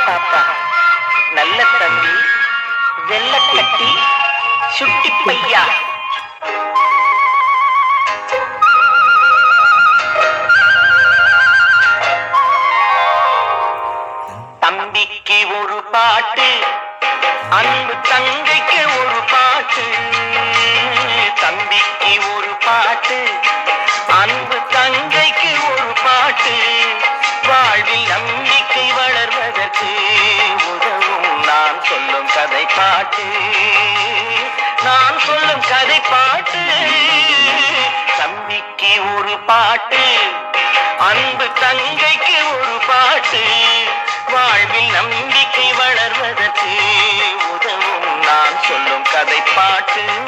பாப்பா, நல்ல தம்பி, வெள்ளக்கட்டி, சுட்டி பையா. தம்பிக்கு ஒரு பாட்டு, அன்பு தங்கைக்கு ஒரு பாட்டு. தம்பிக்கு ஒரு பாட்டு, அன்பு தங்கைக்கு ஒரு பாட்டு. வாழ்வில் நம்பிக்கை வளர்வதற்கு உதவும் நான் சொல்லும் கதை பாட்டு. நான் சொல்லும் கதை பாட்டு. தம்பிக்கு ஒரு பாட்டு, அன்பு தங்கைக்கு ஒரு பாட்டு. வாழ்வில் நம்பிக்கை வளர்வதற்கு உதவும் நான் சொல்லும் கதை பாட்டு.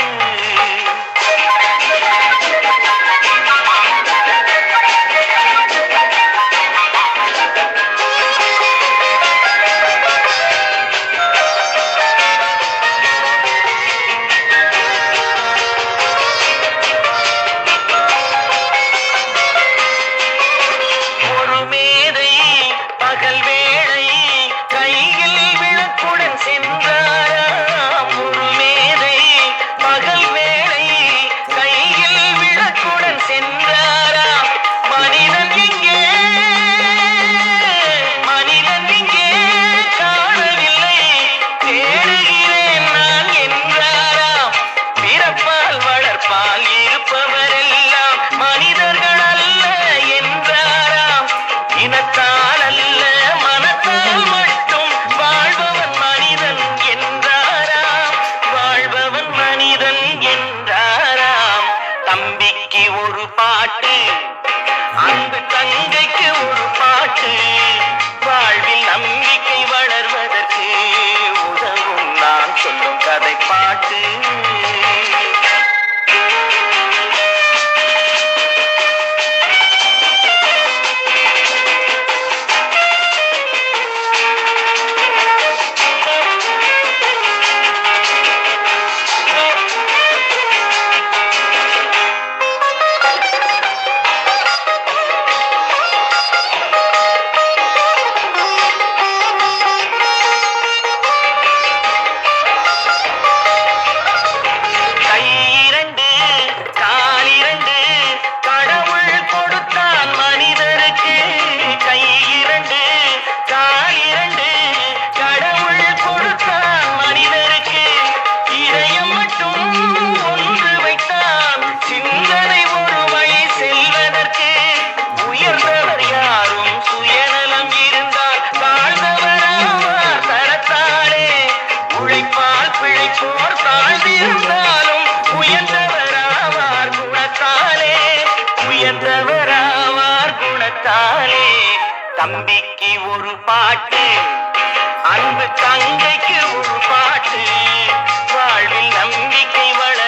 தம்பிக்கு ஒரு பாட்டு, அன்பு தங்கைக்கு ஒரு பாட்டு. வாழ்வில் நம்பிக்கை வளர்வதற்கு உதவும் நான் சொல்லும் கதை பாட்டு. பிழைப்போர் தாழ்ந்திருந்தாலும் உயர்ந்தவராவார் குணத்தாலே, உயர்ந்தவராவார் குணத்தாலே. தம்பிக்கு ஒரு பாட்டு, அன்பு தங்கைக்கு ஒரு பாட்டு. வாழ்வில் நம்பிக்கை வள